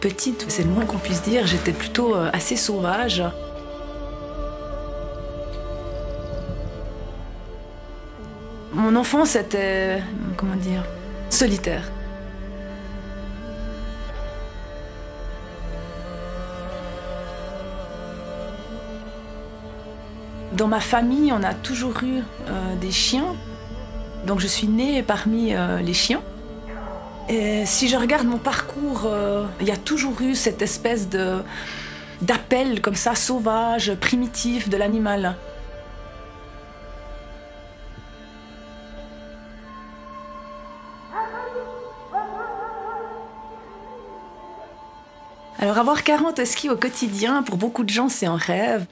Petite, c'est le moins qu'on puisse dire, j'étais plutôt assez sauvage. Mon enfance était, comment dire, solitaire. Dans ma famille, on a toujours eu des chiens. Donc je suis née parmi les chiens. Et si je regarde mon parcours, il y a toujours eu cette espèce d'appel comme ça, sauvage, primitif de l'animal. Alors avoir 40 huskies au quotidien, pour beaucoup de gens, c'est un rêve.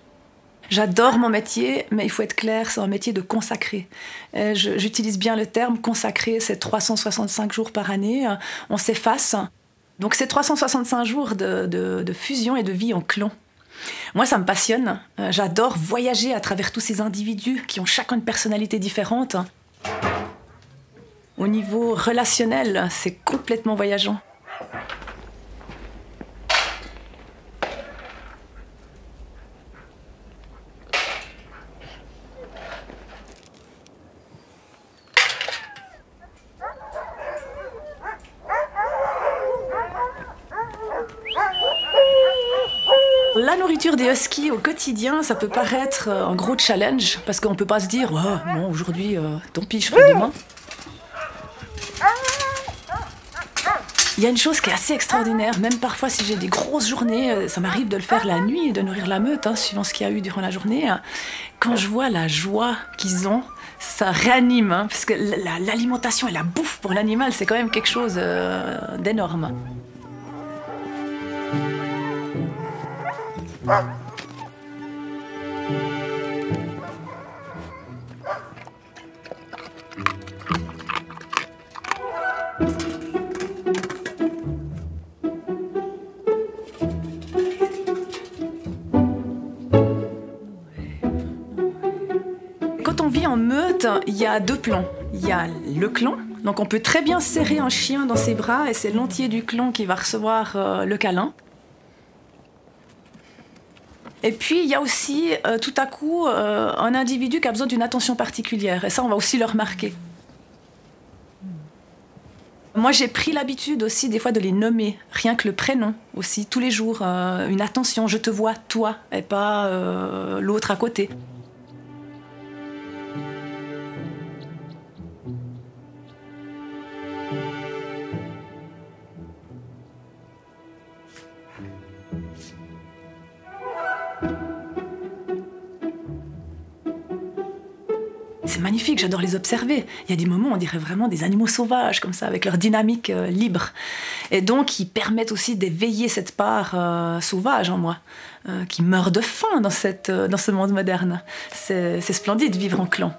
J'adore mon métier, mais il faut être clair, c'est un métier de consacré. J'utilise bien le terme consacré, c'est 365 jours par année, on s'efface. Donc c'est 365 jours de fusion et de vie en clan. Moi, ça me passionne. J'adore voyager à travers tous ces individus qui ont chacun une personnalité différente. Au niveau relationnel, c'est complètement voyageant. La nourriture des huskies au quotidien, ça peut paraître un gros challenge, parce qu'on ne peut pas se dire oh, « non, aujourd'hui, tant pis, je ferai demain ». Il y a une chose qui est assez extraordinaire, même parfois si j'ai des grosses journées, ça m'arrive de le faire la nuit, de nourrir la meute, suivant ce qu'il y a eu durant la journée. Quand je vois la joie qu'ils ont, ça réanime, parce que l'alimentation et la bouffe pour l'animal, c'est quand même quelque chose d'énorme. Quand on vit en meute, il y a deux plans. Il y a le clan, donc on peut très bien serrer un chien dans ses bras et c'est l'entier du clan qui va recevoir le câlin. Et puis, il y a aussi, tout à coup, un individu qui a besoin d'une attention particulière. Et ça, on va aussi le remarquer. Moi, j'ai pris l'habitude aussi, des fois, de les nommer. Rien que le prénom, aussi, tous les jours. Une attention, je te vois, toi, et pas l'autre à côté. C'est magnifique, j'adore les observer. Il y a des moments où on dirait vraiment des animaux sauvages, comme ça, avec leur dynamique libre. Et donc, ils permettent aussi d'éveiller cette part sauvage en moi, qui meurt de faim dans ce monde moderne. C'est splendide de vivre en clan.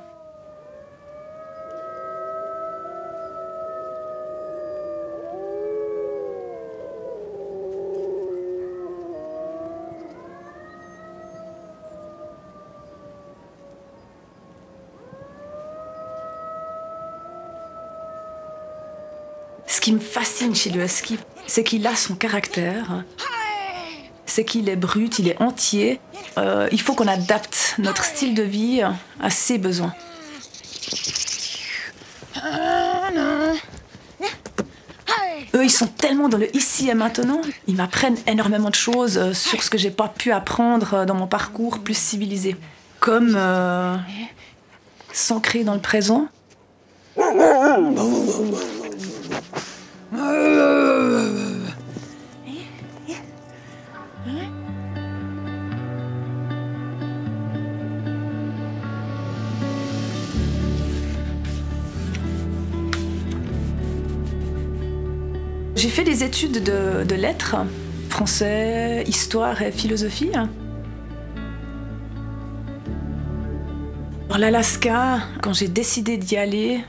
Ce qui me fascine chez le husky, c'est qu'il a son caractère, c'est qu'il est brut, il est entier. Il faut qu'on adapte notre style de vie à ses besoins. Eux, ils sont tellement dans le ici et maintenant. Ils m'apprennent énormément de choses sur ce que j'ai pas pu apprendre dans mon parcours plus civilisé. Comme s'ancrer dans le présent. J'ai fait des études de lettres, français, histoire et philosophie. L'Alaska, quand j'ai décidé d'y aller,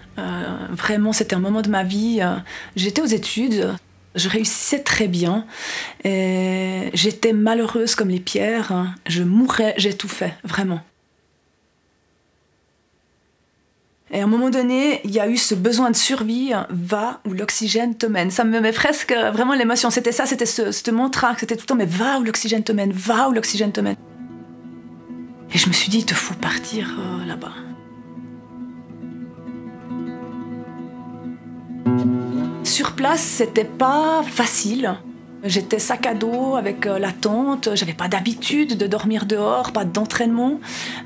vraiment c'était un moment de ma vie. J'étais aux études, je réussissais très bien, et j'étais malheureuse comme les pierres, je mourais, j'étouffais, vraiment. Et à un moment donné, il y a eu ce besoin de survie, va où l'oxygène te mène. Ça me met presque vraiment l'émotion. C'était ça, c'était ce mantra, c'était tout le temps, mais va où l'oxygène te mène, va où l'oxygène te mène. Et je me suis dit, il te faut partir là-bas. Sur place, c'était pas facile. J'étais sac à dos avec la tente, j'avais pas d'habitude de dormir dehors, pas d'entraînement.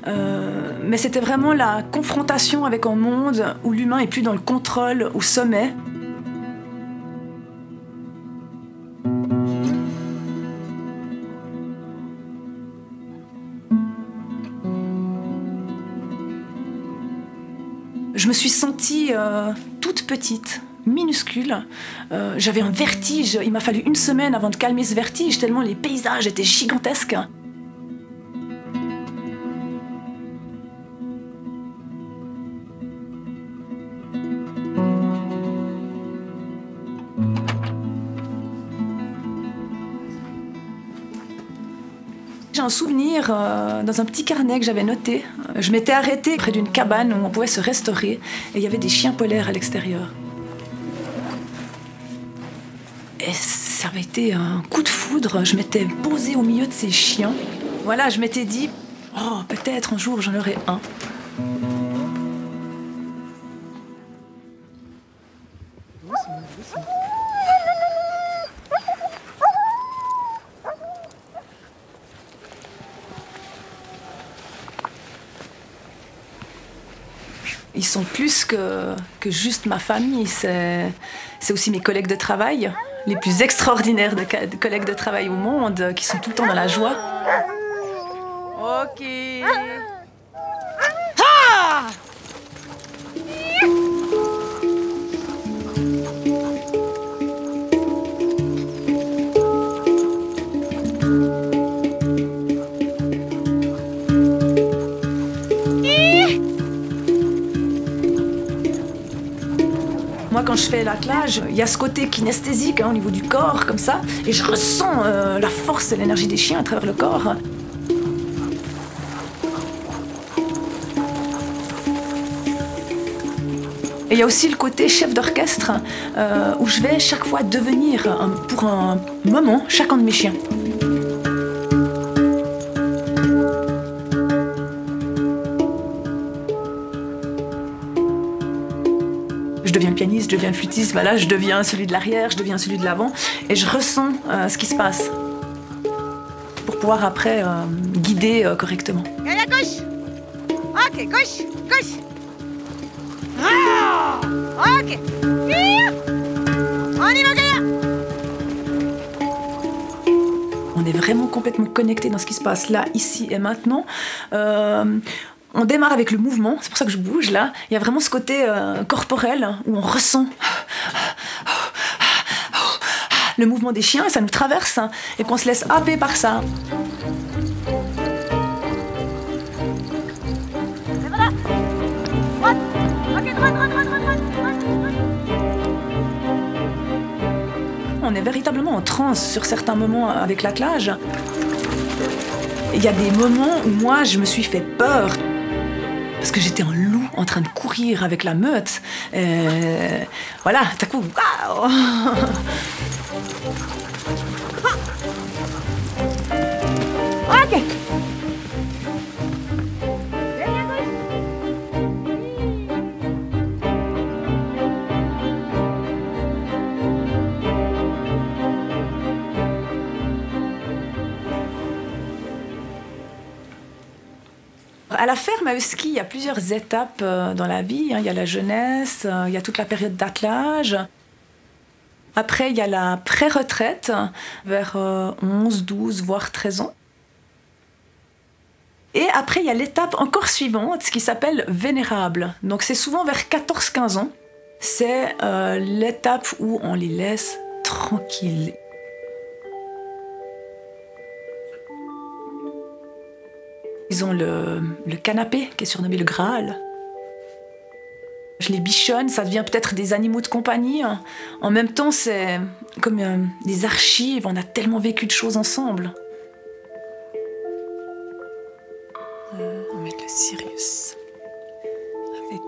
Mais c'était vraiment la confrontation avec un monde où l'humain est plus dans le contrôle, au sommet. Je me suis sentie toute petite, minuscule. J'avais un vertige. Il m'a fallu 1 semaine avant de calmer ce vertige, tellement les paysages étaient gigantesques. J'ai un souvenir dans un petit carnet que j'avais noté. Je m'étais arrêtée près d'une cabane où on pouvait se restaurer et il y avait des chiens polaires à l'extérieur. Et ça avait été un coup de foudre. Je m'étais posée au milieu de ces chiens. Voilà, je m'étais dit, oh, peut-être un jour j'en aurai un. Ils sont plus que juste ma famille, c'est aussi mes collègues de travail, les plus extraordinaires de collègues de travail au monde, qui sont tout le temps dans la joie. Ok. Ah! Moi, quand je fais l'attelage, il y a ce côté kinesthésique au niveau du corps, comme ça, et je ressens la force et l'énergie des chiens à travers le corps. Et il y a aussi le côté chef d'orchestre, où je vais chaque fois devenir, pour un moment, chacun de mes chiens. Je deviens le pianiste, je deviens le flûtiste, voilà, je deviens celui de l'arrière, je deviens celui de l'avant, et je ressens ce qui se passe pour pouvoir après guider correctement. Gaïa, gauche. Ok, gauche, gauche. Ah! Ok. On y va, Gaïa. On est vraiment complètement connecté dans ce qui se passe là, ici et maintenant. On démarre avec le mouvement, c'est pour ça que je bouge là. Il y a vraiment ce côté corporel où on ressent le mouvement des chiens, et ça nous traverse et qu'on se laisse happer par ça. Et voilà. Droite. Ok, droite, droite, droite, droite, droite. On est véritablement en transe sur certains moments avec l'attelage. Il y a des moments où moi je me suis fait peur. Parce que j'étais un loup en train de courir avec la meute. Voilà, tout à coup. Waouh. Ok. À la ferme à Husky, il y a plusieurs étapes dans la vie. Il y a la jeunesse, il y a toute la période d'attelage. Après, il y a la pré-retraite, vers 11, 12, voire 13 ans. Et après, il y a l'étape encore suivante, ce qui s'appelle vénérable. Donc c'est souvent vers 14-15 ans. C'est l'étape où on les laisse tranquilles. Ils ont le canapé, qui est surnommé le Graal. Je les bichonne, ça devient peut-être des animaux de compagnie. En même temps, c'est comme des archives, on a tellement vécu de choses ensemble. On va mettre le Sirius avec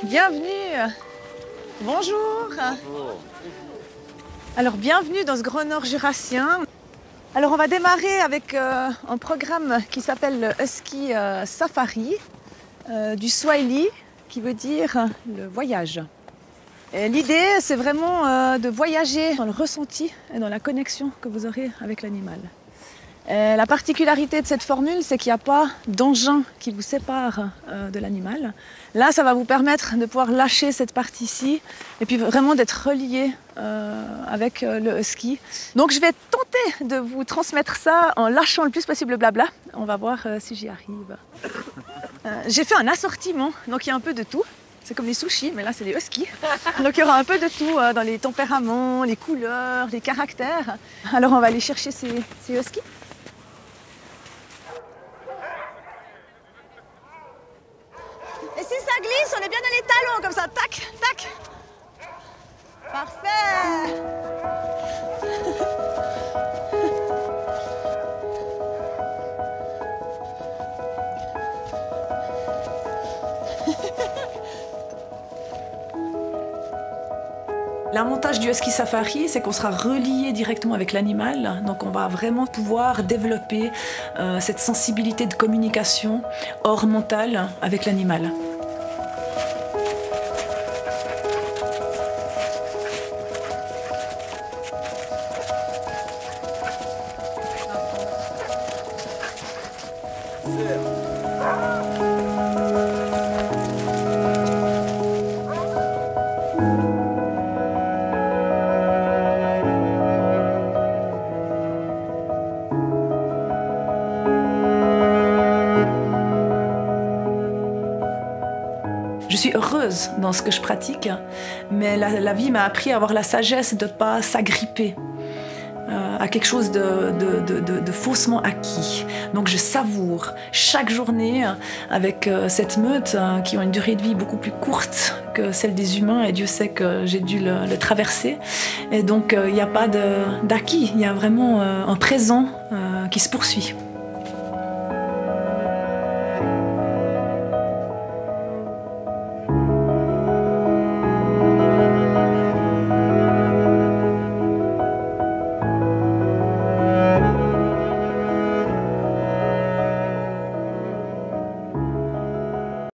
Bienvenue. Bonjour. Alors, bienvenue dans ce Grand Nord jurassien. Alors, on va démarrer avec un programme qui s'appelle le Husky Safari, du Swahili, qui veut dire le voyage. L'idée, c'est vraiment de voyager dans le ressenti et dans la connexion que vous aurez avec l'animal. La particularité de cette formule, c'est qu'il n'y a pas d'engin qui vous sépare de l'animal. Là, ça va vous permettre de pouvoir lâcher cette partie-ci et puis vraiment d'être relié avec le husky. Donc, je vais tenter de vous transmettre ça en lâchant le plus possible le blabla. On va voir si j'y arrive. J'ai fait un assortiment, donc il y a un peu de tout. C'est comme les sushis, mais là, c'est les huskies. Donc, il y aura un peu de tout dans les tempéraments, les couleurs, les caractères. Alors, on va aller chercher ces huskies. Et si ça glisse, on est bien dans les talons, comme ça, tac, tac. Parfait. L'avantage du Husky Safari, c'est qu'on sera relié directement avec l'animal. Donc on va vraiment pouvoir développer cette sensibilité de communication hors mental avec l'animal. Je suis heureuse dans ce que je pratique, mais la vie m'a appris à avoir la sagesse de ne pas s'agripper à quelque chose de faussement acquis. Donc je savoure chaque journée avec cette meute qui ont une durée de vie beaucoup plus courte que celle des humains, et Dieu sait que j'ai dû le traverser. Et donc il n'y a pas d'acquis, il y a vraiment un présent qui se poursuit.